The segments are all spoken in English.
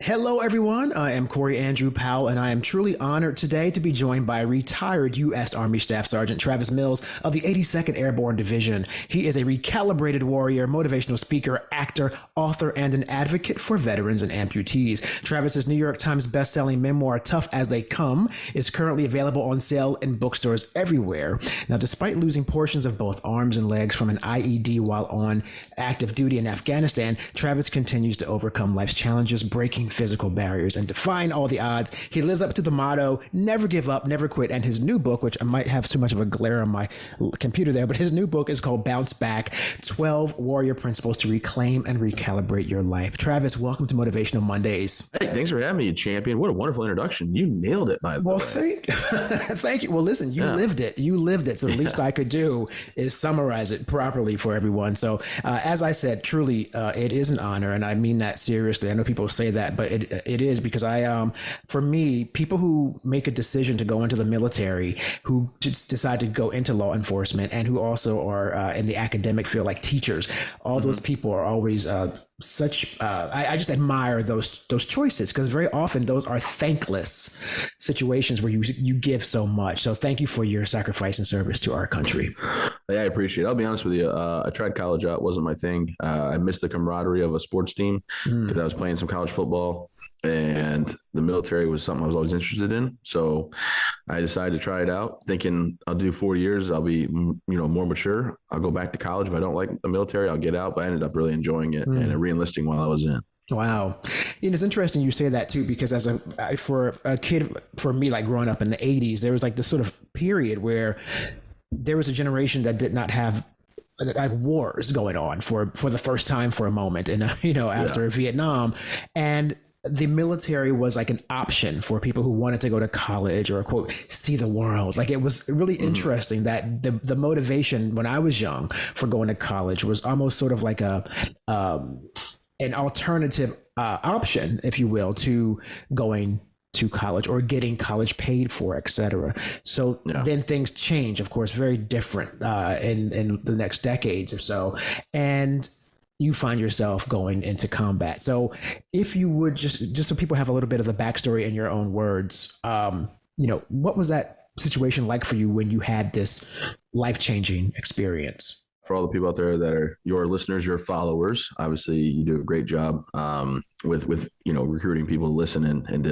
Hello, everyone. I am Corey Andrew Powell, and I am truly honored today to be joined by retired U.S. Army Staff Sgt. Travis Mills of the 82nd Airborne Division. He is a recalibrated warrior, motivational speaker, actor, author, and an advocate for veterans and amputees. Travis's New York Times bestselling memoir, Tough as They Come, is currently available on sale in bookstores everywhere. Now, despite losing portions of both arms and legs from an IED while on active duty in Afghanistan, Travis continues to overcome life's challenges, breaking physical barriers and defying all the odds. He lives up to the motto, never give up, never quit. And his new book, which I might have too much of a glare on my computer there, but his new book is called Bounce Back, 12 Warrior Principles to Reclaim and Recalibrate Your Life. Travis, welcome to Motivational Mondays. Hey, thanks for having me, champion. What a wonderful introduction. You nailed it, by the way. Well, thank you. Well, listen, you lived it. You lived it. So the least I could do is summarize it properly for everyone. So as I said, truly, it is an honor. And I mean that seriously. I know people say that, but it is because for me, people who make a decision to go into the military, who just decide to go into law enforcement, and who also are in the academic field, like teachers, all those people are always I just admire those choices, because very often those are thankless situations where you give so much. So thank you for your sacrifice and service to our country. Yeah, I appreciate it. I'll be honest with you. I tried college out. Wasn't my thing. I missed the camaraderie of a sports team because I was playing some college football, and the military was something I was always interested in. So I decided to try it out, thinking I'll do 4 years. I'll be, more mature. I'll go back to college. If I don't like the military, I'll get out. But I ended up really enjoying it and re-enlisting while I was in. Wow. It's interesting you say that too, because for a kid, for me, like growing up in the 80s, there was like this sort of period where there was a generation that did not have like wars going on for the first time for a moment, and after Vietnam, and the military was like an option for people who wanted to go to college or, quote, see the world. Like, it was really interesting that the motivation when I was young for going to college was almost sort of like an alternative option, if you will, to going to college or getting college paid for, etc. So then things change, of course, very different in the next decades or so. And you find yourself going into combat. So if you would just so people have a little bit of the backstory in your own words, what was that situation like for you when you had this life-changing experience? For all the people out there that are your listeners, your followers, obviously you do a great job with recruiting people to listen and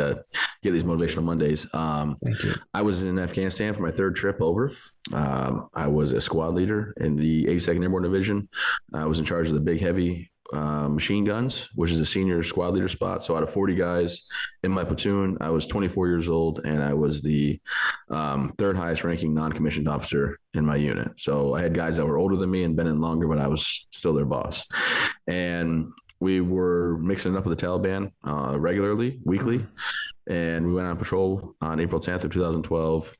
get these Motivational Mondays. Thank you. I was in Afghanistan for my third trip over. I was a squad leader in the 82nd Airborne Division. I was in charge of the big, heavy machine guns, which is a senior squad leader spot. So out of 40 guys in my platoon, I was 24 years old, and I was the third highest ranking non-commissioned officer in my unit. So I had guys that were older than me and been in longer, but I was still their boss. And we were mixing it up with the Taliban regularly, weekly. And we went on patrol on April 10th of 2012,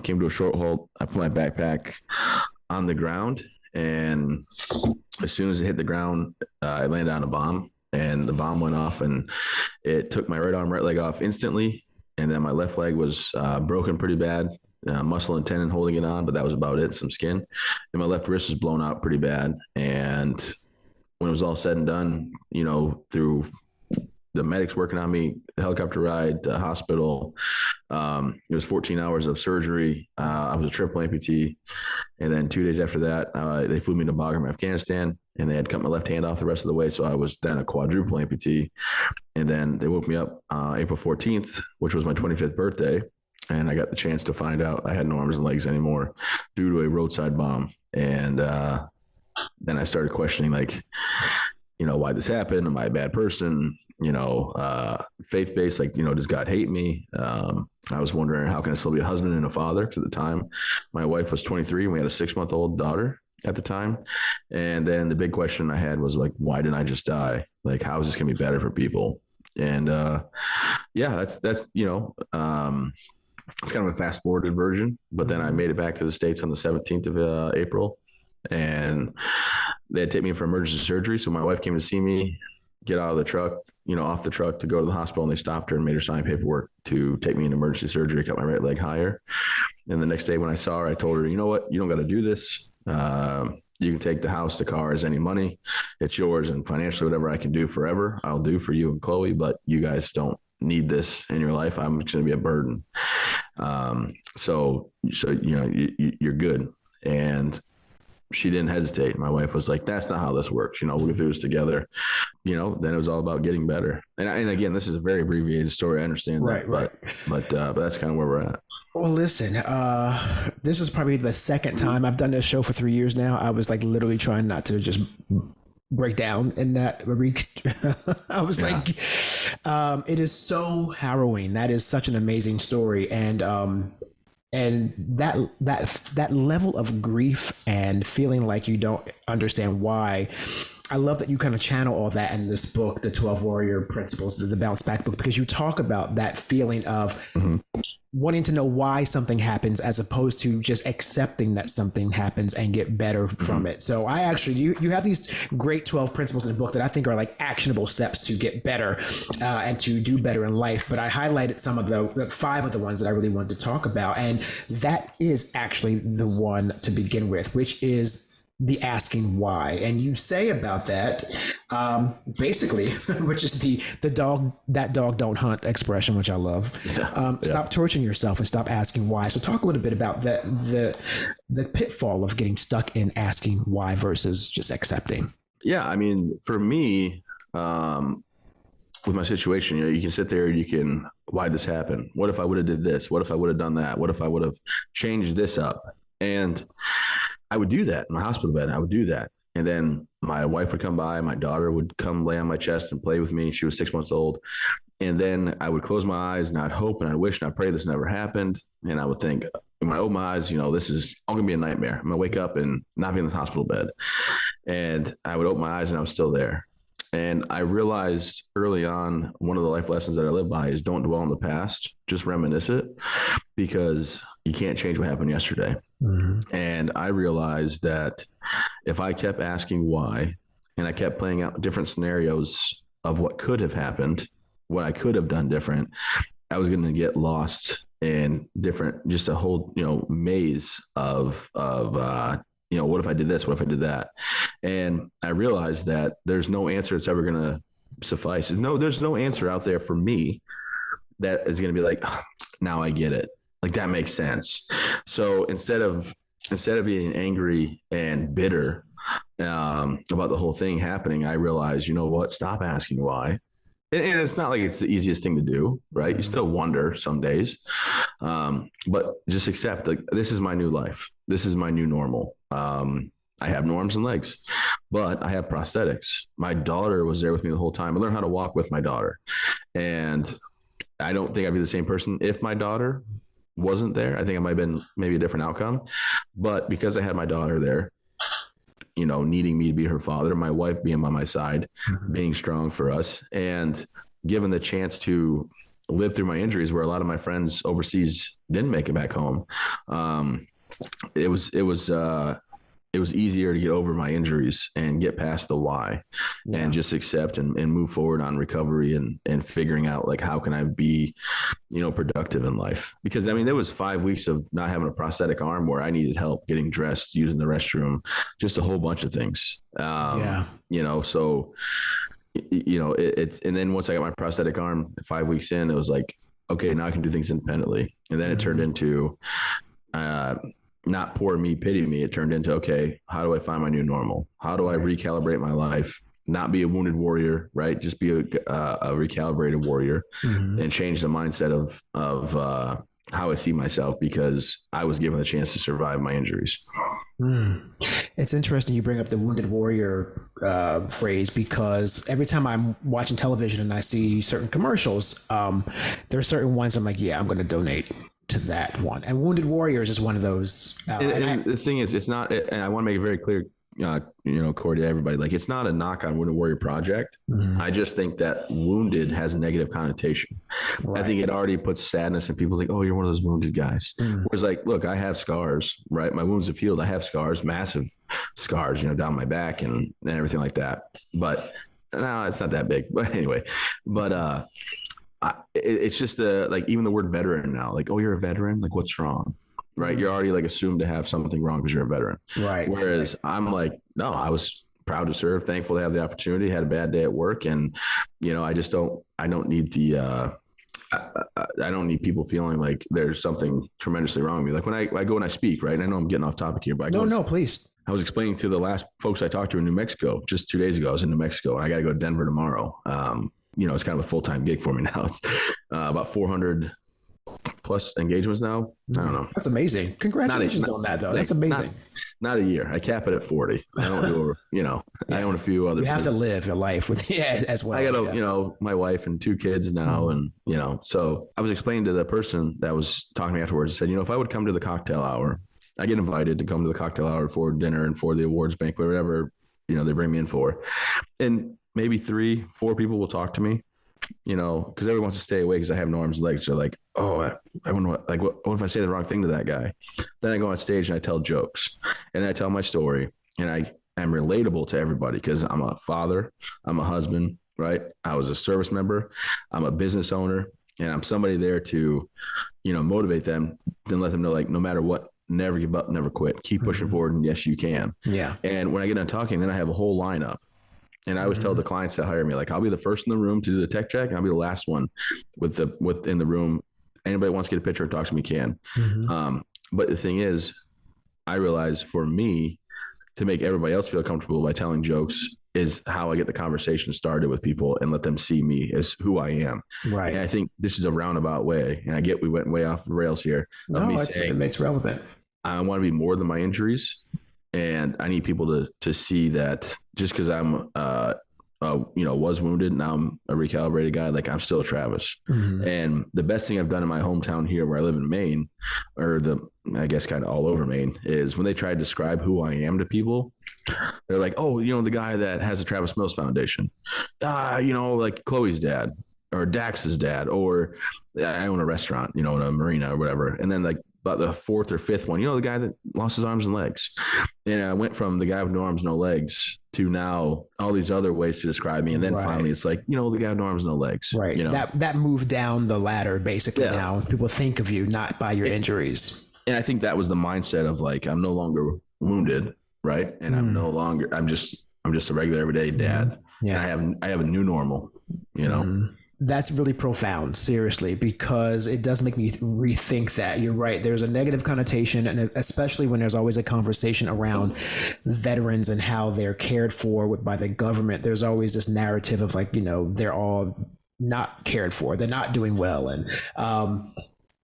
came to a short halt. I put my backpack on the ground, and as soon as it hit the ground, I landed on a bomb, and the bomb went off, and it took my right arm, right leg off instantly. And then my left leg was broken pretty bad, muscle and tendon holding it on, but that was about it, some skin. And my left wrist was blown out pretty bad. And when it was all said and done, through the medics working on me, the helicopter ride, the hospital, it was 14 hours of surgery. I was a triple amputee. And then 2 days after that, they flew me to Bagram, Afghanistan, and they had cut my left hand off the rest of the way. So I was then a quadruple amputee. And then they woke me up April 14th, which was my 25th birthday. And I got the chance to find out I had no arms and legs anymore due to a roadside bomb. And then I started questioning, why this happened? Am I a bad person? Faith-based, does God hate me? I was wondering, how can I still be a husband and a father? Because at the time, my wife was 23 and we had a 6-month-old daughter at the time. And then the big question I had was why didn't I just die? How is this going to be better for people? And that's it's kind of a fast forwarded version, but then I made it back to the States on the 17th of April, and they had taken me for emergency surgery. So my wife came to see me, get out of the truck, off the truck to go to the hospital, and they stopped her and made her sign paperwork to take me into emergency surgery, cut my right leg higher. And the next day when I saw her, I told her, you know what, you don't got to do this. You can take the house, the cars, any money. It's yours. And financially, whatever I can do forever, I'll do for you and Chloe, but you guys don't need this in your life. I'm just going to be a burden. So, you're good. And she didn't hesitate. My wife was like, that's not how this works. We'll go through this together. Then it was all about getting better. And again, this is a very abbreviated story. I understand that, but that's kind of where we're at. Well, listen, this is probably the second time I've done this show for 3 years now. I was like literally trying not to just break down in that. I was like, it is so harrowing. That is such an amazing story. And that level of grief and feeling like you don't understand why. I love that you kind of channel all that in this book, the 12 Warrior Principles, the Bounce Back book, because you talk about that feeling of wanting to know why something happens as opposed to just accepting that something happens and get better from it. So I actually, you have these great 12 principles in the book that I think are like actionable steps to get better and to do better in life. But I highlighted some of the 5 of the ones that I really wanted to talk about. And that is actually the one to begin with, which is the asking why. And you say about that, basically, which is the dog, that dog don't hunt expression, which I love. Stop torturing yourself and stop asking why. So talk a little bit about the pitfall of getting stuck in asking why versus just accepting. Yeah. I mean, for me, with my situation, you can sit there, why'd this happen? What if I would have did this? What if I would have done that? What if I would have changed this up? And I would do that in my hospital bed. I would do that. And then my wife would come by. My daughter would come lay on my chest and play with me. She was 6 months old. And then I would close my eyes and I'd hope and I'd wish and I'd pray this never happened. And I would think, when I open my eyes, this is all going to be a nightmare. I'm going to wake up and not be in this hospital bed. And I would open my eyes and I was still there. And I realized early on, one of the life lessons that I live by is don't dwell on the past, just reminisce it, because you can't change what happened yesterday. And I realized that if I kept asking why, and I kept playing out different scenarios of what could have happened, what I could have done different, I was going to get lost in just a whole, maze of what if I did this? What if I did that? And I realized that there's no answer that's ever going to suffice. There's no answer out there for me that is going to be like, now I get it. Like, that makes sense. So instead of being angry and bitter about the whole thing happening, I realized, stop asking why. And it's not like it's the easiest thing to do, right? You still wonder some days, but just accept, like, this is my new life. This is my new normal. I have no arms and legs, but I have prosthetics. My daughter was there with me the whole time. I learned how to walk with my daughter. And I don't think I'd be the same person if my daughter wasn't there. I think it might have been maybe a different outcome. But because I had my daughter there, needing me to be her father, my wife being by my side, being strong for us, and given the chance to live through my injuries where a lot of my friends overseas didn't make it back home. It was easier to get over my injuries and get past the why and just accept and move forward on recovery and figuring out, like, how can I be, productive in life? Because there was 5 weeks of not having a prosthetic arm where I needed help getting dressed, using the restroom, just a whole bunch of things. So, it's, and then once I got my prosthetic arm 5 weeks in, it was like, okay, now I can do things independently. And then it turned into, not poor me, pity me. It turned into, okay, how do I find my new normal? How do I recalibrate my life? Not be a wounded warrior, right? Just be a recalibrated warrior and change the mindset of how I see myself, because I was given a chance to survive my injuries. It's interesting you bring up the wounded warrior phrase, because every time I'm watching television and I see certain commercials, there are certain ones I'm like, yeah, I'm going to donate to that one. And Wounded Warriors is one of those. And the thing is, it's not, and I want to make it very clear, Corey, to everybody, like, it's not a knock on Wounded Warrior Project. I just think that wounded has a negative connotation. Right. I think it already puts sadness in people's, like, oh, you're one of those wounded guys. Whereas, like, look, I have scars, right? My wounds have healed. I have scars, massive scars, down my back and everything like that. But no, it's not that big. But anyway, it's just like, even the word veteran now, like, oh, you're a veteran. Like, what's wrong? right? You're already like assumed to have something wrong because you're a veteran. Right. Whereas I'm like, no, I was proud to serve, thankful to have the opportunity, had a bad day at work. And, I don't need I don't need people feeling like there's something tremendously wrong with me. Like when I go and I speak, right? And I know I'm getting off topic here, but No, please. I was explaining to the last folks I talked to in New Mexico just 2 days ago. I was in New Mexico and I got to go to Denver tomorrow. It's kind of a full-time gig for me now. It's about 400 plus engagements now. I don't know. That's amazing. Congratulations on that, though. That's amazing. Not a year. I cap it at 40. I don't do, I own a few other. You have to live your life with as well. I got my wife and 2 kids now. And, so I was explaining to the person that was talking to me afterwards, I said, if I would come to the cocktail hour, I get invited to come to the cocktail hour for dinner and for the awards banquet, whatever, they bring me in for. And maybe 3-4 people will talk to me, because everyone wants to stay away because I have no arms and legs. They're like, oh, I wonder what if I say the wrong thing to that guy? Then I go on stage and I tell jokes and I tell my story and I am relatable to everybody because I'm a father, I'm a husband, right? I was a service member, I'm a business owner, and I'm somebody there to, motivate them and let them know, like, no matter what, never give up, never quit, keep pushing forward. And yes, you can. Yeah. And when I get done talking, then I have a whole lineup. And I always tell the clients that hire me, like, I'll be the first in the room to do the tech check, and I'll be the last one within the room. Anybody wants to get a picture and talk to me can. But the thing is, I realize for me to make everybody else feel comfortable by telling jokes is how I get the conversation started with people and let them see me as who I am. Right. And I think this is a roundabout way. And I get we went way off the rails here. No, it makes relevant. I want to be more than my injuries. And I need people to see that just because I'm, was wounded, now I'm a recalibrated guy, like I'm still Travis. And the best thing I've done in my hometown here where I live in Maine, or I guess kind of all over Maine, is when they try to describe who I am to people, they're like, oh, the guy that has the Travis Mills Foundation, like Chloe's dad or Dax's dad, or I own a restaurant, in a marina or whatever. And then like, about the 4th or 5th one, the guy that lost his arms and legs. And I went from the guy with no arms, no legs to now all these other ways to describe me. And then finally it's like, the guy with no arms, no legs. Right. That moved down the ladder basically. Now people think of you not by your injuries. And I think that was the mindset of like, I'm no longer wounded. Right. And I'm just a regular everyday dad. Yeah. And I have a new normal, That's really profound, seriously, because it does make me rethink that. You're right. There's a negative connotation, and especially when there's always a conversation around veterans and how they're cared for by the government. There's always this narrative of like, they're all not cared for. They're not doing well. And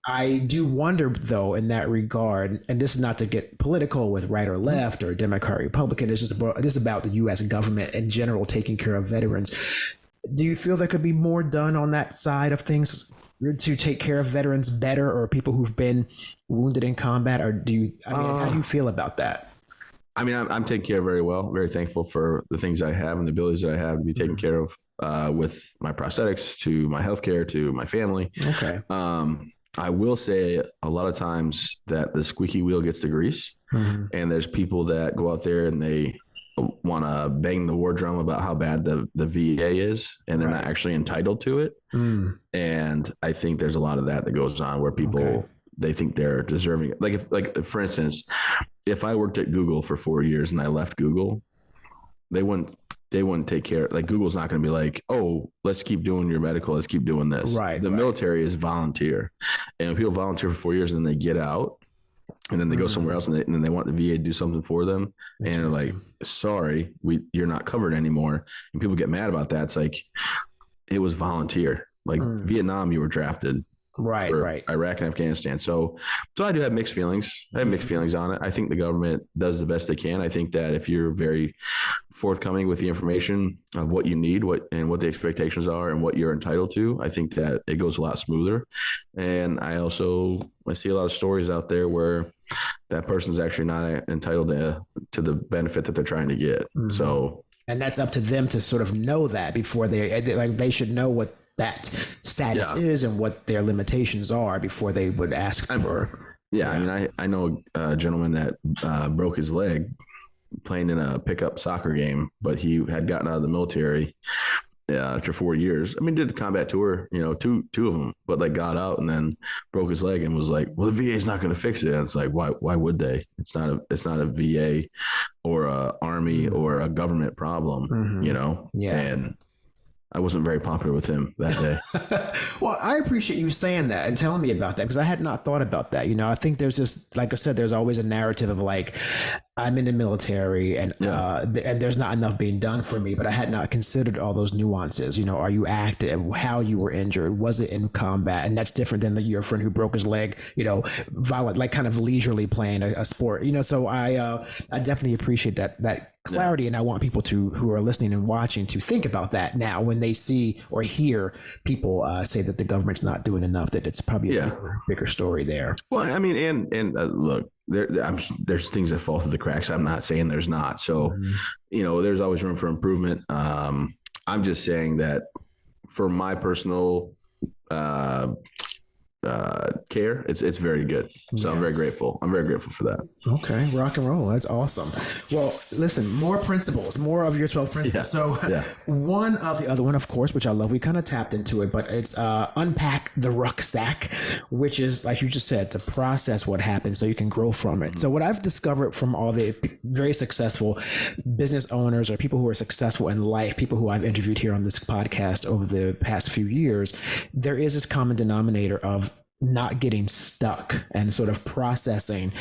I do wonder, though, in that regard, and this is not to get political with right or left or Democrat, Republican, it's just about the U.S. government in general taking care of veterans. Do you feel there could be more done on that side of things to take care of veterans better, or people who've been wounded in combat? Or how do you feel about that? I mean, I'm taken care of very well, very thankful for the things I have and the abilities that I have to be taken care of with my prosthetics, to my healthcare, to my family. Okay. I will say a lot of times that the squeaky wheel gets the grease, and there's people that go out there and they want to bang the war drum about how bad the VA is, and they're not actually entitled to it. And I think there's a lot of that goes on where people, they think they're deserving. Like for instance, if I worked at Google for 4 years and I left Google, they wouldn't take care. Like Google's not going to be like, oh, let's keep doing your medical. Let's keep doing this. Right. The military is volunteer, and people volunteer for 4 years and then they get out. And then they go somewhere else, and then they want the VA to do something for them. And they're like, sorry, you're not covered anymore. And people get mad about that. It's like, it was volunteer. Like Vietnam, you were drafted. Right. Iraq and Afghanistan. So I do have mixed feelings. I have mixed feelings on it. I think the government does the best they can. I think that if you're very forthcoming with the information of what you need, what the expectations are and what you're entitled to, I think that it goes a lot smoother. And I see a lot of stories out there where that person's actually not entitled to the benefit that they're trying to get. So, and that's up to them to sort of know that before they should know what that status is and what their limitations are before they would ask for. Yeah. I mean, I know a gentleman that broke his leg playing in a pickup soccer game, but he had gotten out of the military after 4 years. I mean, did a combat tour, two of them, but like got out and then broke his leg and was like, well, the VA is not going to fix it. And it's like, why would they? It's not a VA or a army or a government problem, Yeah. And I wasn't very popular with him that day. Well, I appreciate you saying that and telling me about that, because I had not thought about that. I think there's just, like I said, there's always a narrative of like, I'm in the military and and there's not enough being done for me, but I had not considered all those nuances. Are you active? How you were injured? Was it in combat? And that's different than your friend who broke his leg, violent, like kind of leisurely playing a sport, so I definitely appreciate that clarity. And I want people who are listening and watching to think about that now when they see or hear people say that the government's not doing enough, that it's probably a bigger story there. Well, I mean, and look, there's things that fall through the cracks. I'm not saying there's not. So, there's always room for improvement. I'm just saying that for my personal care, it's very good. So I'm very grateful. I'm very grateful for that. Okay. Rock and roll. That's awesome. Well, listen, more principles, more of your 12 principles. So one of the other one, of course, which I love, we kind of tapped into it, but it's unpack the rucksack, which is, like you just said, to process what happened so you can grow from it. So what I've discovered from all the very successful business owners or people who are successful in life, people who I've interviewed here on this podcast over the past few years, there is this common denominator of not getting stuck and sort of processing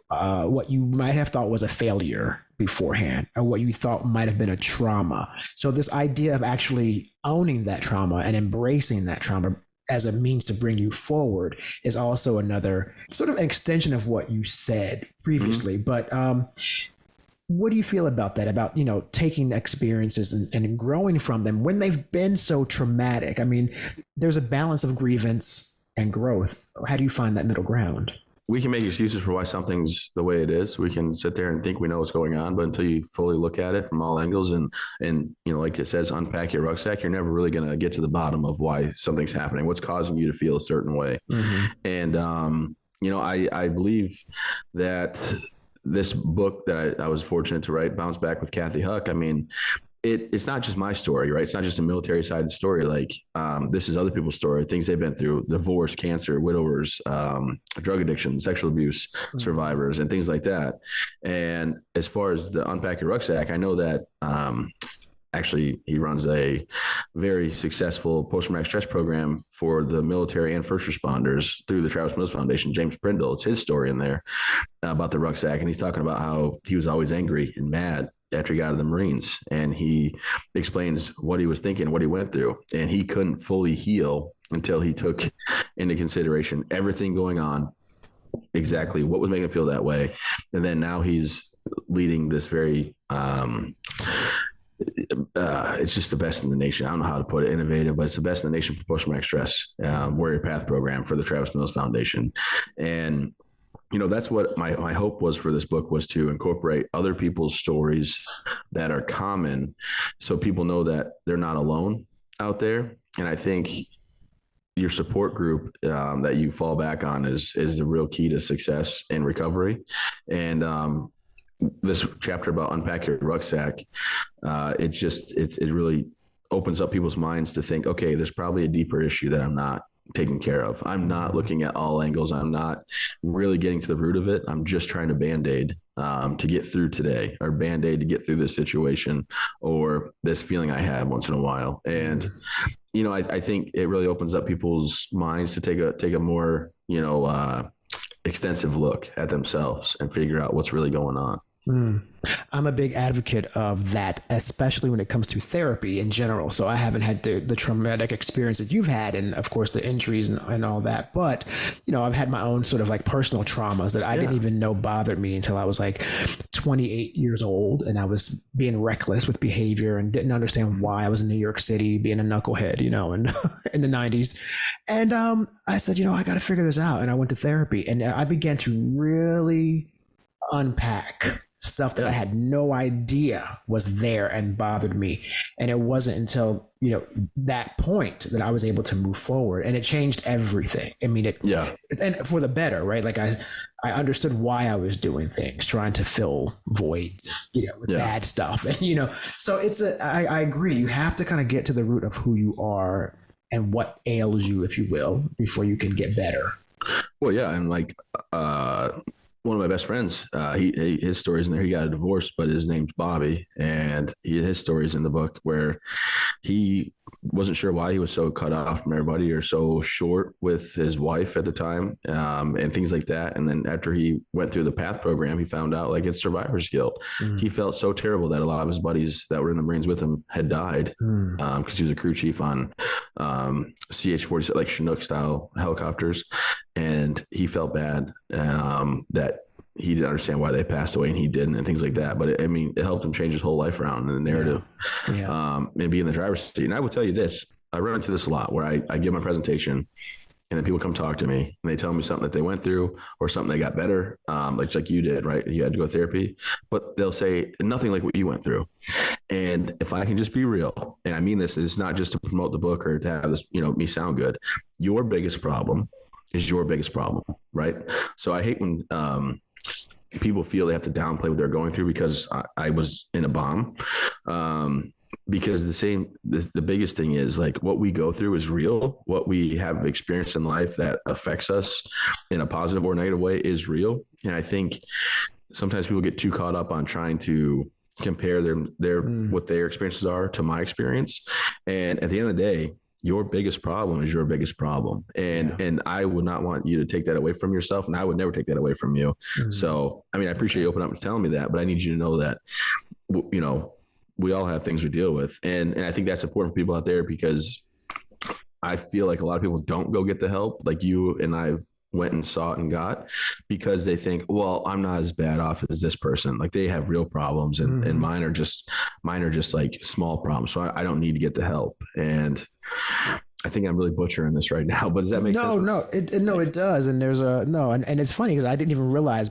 what you might have thought was a failure beforehand, or what you thought might have been a trauma. So this idea of actually owning that trauma and embracing that trauma as a means to bring you forward is also another sort of extension of what you said previously. But what do you feel about that, about, taking experiences and growing from them when they've been so traumatic? I mean, there's a balance of grievance and growth. How do you find that middle ground? We can make excuses for why something's the way it is. We can sit there and think we know what's going on, but until you fully look at it from all angles and like it says, unpack your rucksack, you're never really going to get to the bottom of why something's happening, what's causing you to feel a certain way. And, I believe that this book that I was fortunate to write, Bounce Back with Kathy Huck, I mean, it's not just my story, right? It's not just a military side story. Like this is other people's story, things they've been through: divorce, cancer, widowers, drug addiction, sexual abuse survivors, and things like that. And as far as the Unpack Your Rucksack, I know that actually he runs a very successful post-traumatic stress program for the military and first responders through the Travis Mills Foundation. James Prindle, it's his story in there about the rucksack. And he's talking about how he was always angry and mad after he got out of the Marines, and he explains what he was thinking, what he went through, and he couldn't fully heal until he took into consideration everything going on, exactly what was making him feel that way. And then now he's leading this very it's just the best in the nation. I don't know how to put it, innovative, but it's the best in the nation for post-traumatic stress Warrior Path program for the Travis Mills Foundation. And that's what my hope was for this book, was to incorporate other people's stories that are common, so people know that they're not alone out there. And I think your support group that you fall back on is the real key to success and recovery. And this chapter about Unpack Your Rucksack, it really opens up people's minds to think, okay, there's probably a deeper issue that I'm not taken care of. I'm not looking at all angles. I'm not really getting to the root of it. I'm just trying to Band-Aid to get through today, or Band-Aid to get through this situation, or this feeling I have once in a while. And, I think it really opens up people's minds to take a more, extensive look at themselves and figure out what's really going on. I'm a big advocate of that, especially when it comes to therapy in general. So I haven't had the traumatic experience that you've had, and of course the injuries and all that. But, I've had my own sort of like personal traumas that I didn't even know bothered me until I was like 28 years old, and I was being reckless with behavior and didn't understand why. I was in New York City being a knucklehead, and in the 90s. And I said, I got to figure this out. And I went to therapy, and I began to really unpack stuff that I had no idea was there and bothered me. And it wasn't until, that point that I was able to move forward, and it changed everything. I mean, and for the better, right? Like I understood why I was doing things, trying to fill voids, with bad stuff. And, so I agree. You have to kind of get to the root of who you are and what ails you, if you will, before you can get better. Well, yeah. And like, one of my best friends, his story's in there. He got a divorce, but his name's Bobby, and his story's in the book where he wasn't sure why he was so cut off from everybody or so short with his wife at the time, and things like that. And then after he went through the PATH program, he found out like it's survivor's guilt. He felt so terrible that a lot of his buddies that were in the Marines with him had died because he was a crew chief on CH-47, like Chinook style helicopters. And he felt bad that he didn't understand why they passed away and he didn't, and things like that. But it helped him change his whole life around in the narrative and be in the driver's seat. And I will tell you this, I run into this a lot where I give my presentation and then people come talk to me and they tell me something that they went through or something they got better. Like you did, right? You had to go to therapy, but they'll say nothing like what you went through. And if I can just be real, and I mean this, it's not just to promote the book or to have this, me sound good. Your biggest problem is your biggest problem, right? So I hate when people feel they have to downplay what they're going through because I was in a bomb. Because the biggest thing is like what we go through is real. What we have experienced in life that affects us in a positive or negative way is real. And I think sometimes people get too caught up on trying to compare what their experiences are to my experience. And at the end of the day, your biggest problem is your biggest problem. And I would not want you to take that away from yourself. And I would never take that away from you. So, I mean, I appreciate you opening up and telling me that, but I need you to know that, we all have things we deal with. And I think that's important for people out there because I feel like a lot of people don't go get the help like you and I went and sought and got because they think, well, I'm not as bad off as this person. Like they have real problems and mine are just like small problems. So I don't need to get the help. And I think I'm really butchering this right now, but does that make sense? No, it does. And there's and it's funny because I didn't even realize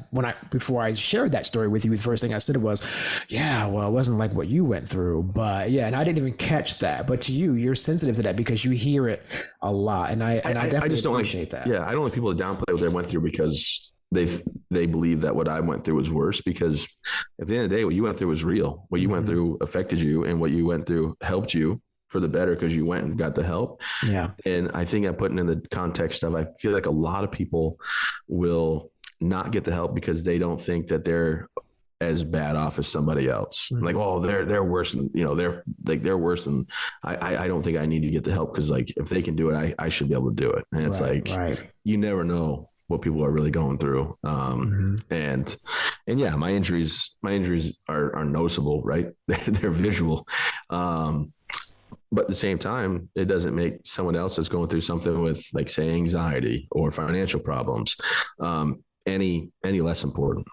before I shared that story with you, the first thing I said was, it wasn't like what you went through, but and I didn't even catch that. But to you, you're sensitive to that because you hear it a lot. And I definitely just appreciate that. Yeah. I don't want people to downplay what they went through because they believe that what I went through was worse because at the end of the day, what you went through was real. What you went through affected you and what you went through helped you for the better because you went and got the help. Yeah. And I think I'm putting in the context of, I feel like a lot of people will not get the help because they don't think that they're as bad off as somebody else. Like, oh, they're worse than, they're worse than I don't think I need to get the help. Cause like, if they can do it, I should be able to do it. And it's you never know what people are really going through. And yeah, my injuries are noticeable, right? They're visual. But at the same time, it doesn't make someone else that's going through something with, like, say, anxiety or financial problems any less important.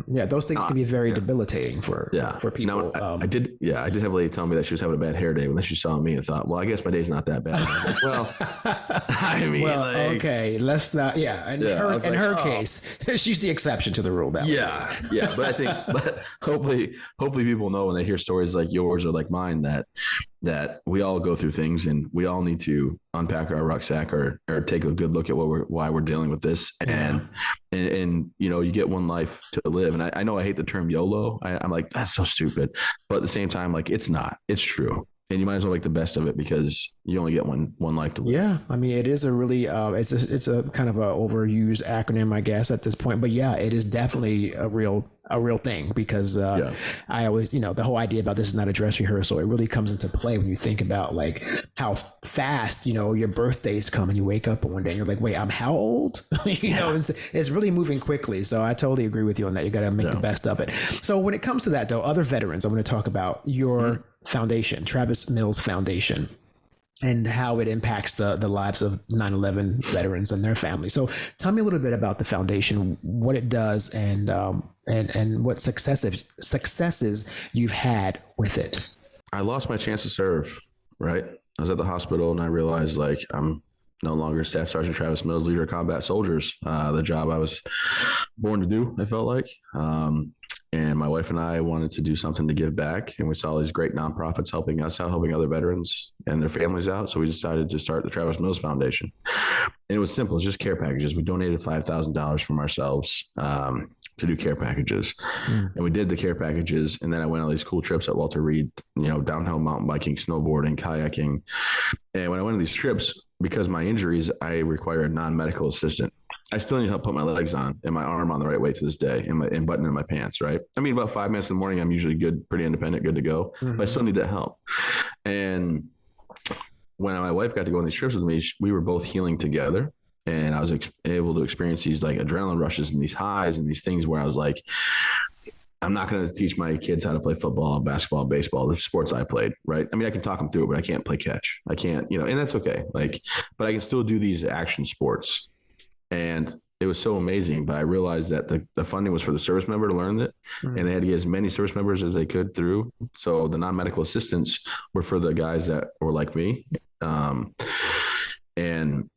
Yeah, those things can be very debilitating for people. Now, I did have a lady tell me that she was having a bad hair day when she saw me and thought, well, I guess my day's not that bad. I was like, well, I mean, okay, let's not. Yeah, in her case, she's the exception to the rule. But I think, but hopefully people know when they hear stories like yours or like mine that we all go through things and we all need to unpack our rucksack or take a good look at why we're dealing with this. And you get one life to live. And I know I hate the term YOLO. I'm like, that's so stupid. But at the same time, like, it's not. It's true. And you might as well make the best of it because you only get one life to live. Yeah. I mean, it is a really, it's a kind of a overused acronym, I guess, at this point. But yeah, it is definitely a real thing because I always, the whole idea about this is not a dress rehearsal. It really comes into play when you think about like how fast, your birthdays come and you wake up one day and you're like, wait, I'm how old? It's really moving quickly. So I totally agree with you on that. You got to make the best of it. So when it comes to that, though, other veterans, I'm going to talk about your foundation, Travis Mills Foundation, and how it impacts the lives of 9/11 veterans and their families. So tell me a little bit about the foundation, what it does, and what successes you've had with it. I lost my chance to serve, right? I was at the hospital and I realized like I'm no longer Staff Sergeant Travis Mills, leader of combat soldiers, the job I was born to do, I felt like. And my wife and I wanted to do something to give back. And we saw these great nonprofits helping us out, helping other veterans and their families out. So we decided to start the Travis Mills Foundation. And it was simple. It's just care packages. We donated $5,000 from ourselves to do care packages. And we did the care packages. And then I went on these cool trips at Walter Reed, downhill mountain biking, snowboarding, kayaking. And when I went on these trips, because of my injuries, I require a non-medical assistant. I still need help put my legs on and my arm on the right way to this day and button in my pants, right? I mean, about 5 minutes in the morning, I'm usually good, pretty independent, good to go, but I still need that help. And when my wife got to go on these trips with me, we were both healing together. And I was able to experience these like adrenaline rushes and these highs and these things where I was like, I'm not going to teach my kids how to play football, basketball, baseball, the sports I played, right? I mean, I can talk them through it, but I can't play catch. I can't, and that's okay. But I can still do these action sports. And it was so amazing. But I realized that the funding was for the service member to learn it. And they had to get as many service members as they could through. So the non-medical assistants were for the guys that were like me. And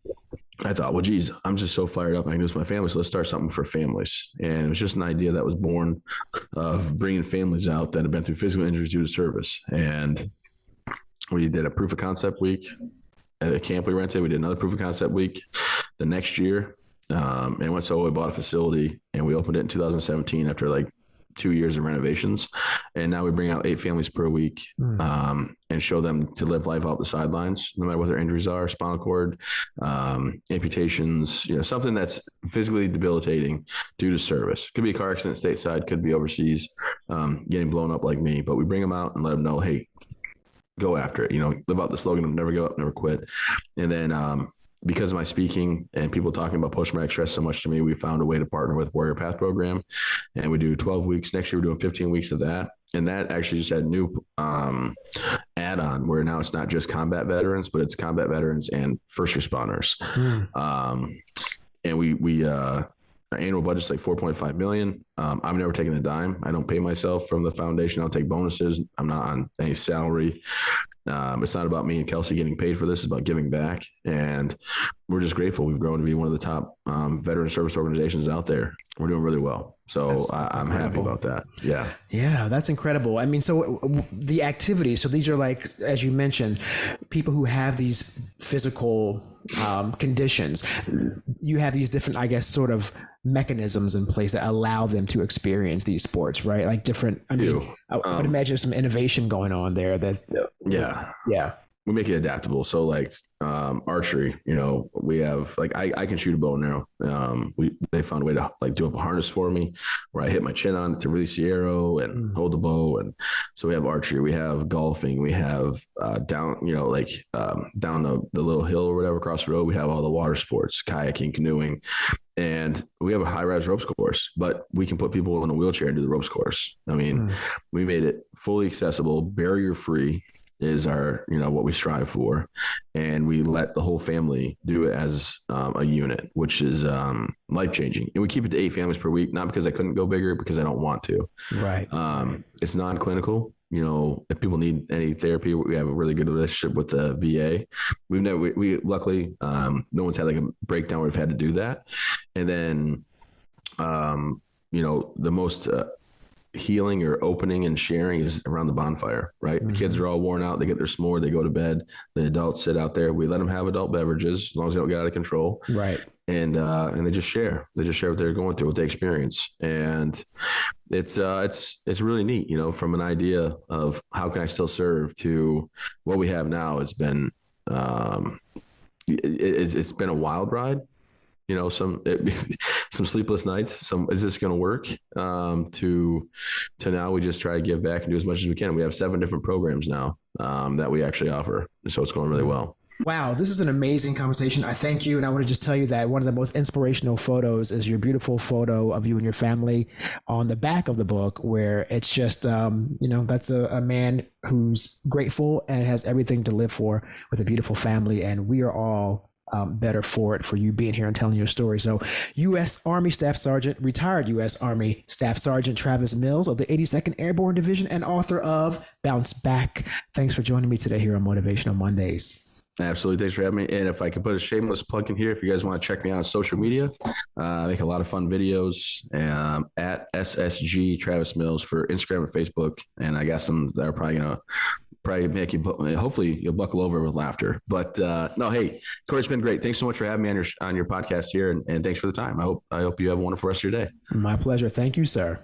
I thought, well, geez, I'm just so fired up. I can do this with my family. So let's start something for families. And it was just an idea that was born of bringing families out that have been through physical injuries due to service. And we did a proof of concept week at a camp we rented. We did another proof of concept week the next year. And we bought a facility and we opened it in 2017 after like 2 years of renovations. And now we bring out 8 families per week and show them to live life out the sidelines, no matter what their injuries are, spinal cord, amputations, something that's physically debilitating due to service. Could be a car accident stateside, could be overseas, getting blown up like me, but we bring them out and let them know, hey, go after it, live out the slogan of never give up, never quit. And then, because of my speaking and people talking about post-traumatic stress so much to me, we found a way to partner with Warrior Path program, and we do 12 weeks. Next year, we're doing 15 weeks of that. And that actually just had a new add-on where now it's not just combat veterans, but it's combat veterans and first responders. And we our annual budget's like $4.5 million. I've never taken a dime. I don't pay myself from the foundation. I don't take bonuses. I'm not on any salary. It's not about me and Kelsey getting paid for this. It's about giving back. And we're just grateful. We've grown to be one of the top veteran service organizations out there. We're doing really well. So I'm happy about that. Yeah. Yeah, that's incredible. I mean, so the activities, so these are like, as you mentioned, people who have these physical conditions. You have these different, I guess, sort of mechanisms in place that allow them to experience these sports, right? Like different, I would imagine some innovation going on there yeah. We make it adaptable. So like archery, we have like, I can shoot a bow and arrow. They found a way to like do up a harness for me where I hit my chin on it to release the arrow and hold the bow. And so we have archery, we have golfing, we have down, down the little hill or whatever across the road, we have all the water sports, kayaking, canoeing. And we have a high-rise ropes course, but we can put people in a wheelchair and do the ropes course. I mean, we made it fully accessible, barrier-free is our, what we strive for. And we let the whole family do it as a unit, which is life-changing. And we keep it to 8 families per week, not because I couldn't go bigger, because I don't want to. Right. It's non-clinical. If people need any therapy, we have a really good relationship with the VA. We luckily, no one's had like a breakdown where we've had to do that. And then, the most healing or opening and sharing is around the bonfire, right? The kids are all worn out. They get their s'more, they go to bed. The adults sit out there. We let them have adult beverages as long as they don't get out of control. Right. And they just share. They just share what they're going through, what they experience. And it's really neat, from an idea of how can I still serve to what we have now. It's been, it's been a wild ride, some sleepless nights, is this going to work? To now we just try to give back and do as much as we can. We have 7 different programs now, that we actually offer. So it's going really well. Wow, this is an amazing conversation. I thank you. And I want to just tell you that one of the most inspirational photos is your beautiful photo of you and your family on the back of the book, where it's just, that's a man who's grateful and has everything to live for with a beautiful family. And we are all better for it, for you being here and telling your story. So U.S. Army Staff Sergeant, retired U.S. Army Staff Sergeant Travis Mills of the 82nd Airborne Division and author of Bounce Back. Thanks for joining me today here on Motivational Mondays. Absolutely. Thanks for having me. And if I could put a shameless plug in here, if you guys want to check me out on social media, I make a lot of fun videos at SSG Travis Mills for Instagram and Facebook. And I got some that are probably going to make you, hopefully you'll buckle over with laughter. But no, hey, Corey, it's been great. Thanks so much for having me on your podcast here. And thanks for the time. I hope you have a wonderful rest of your day. My pleasure. Thank you, sir.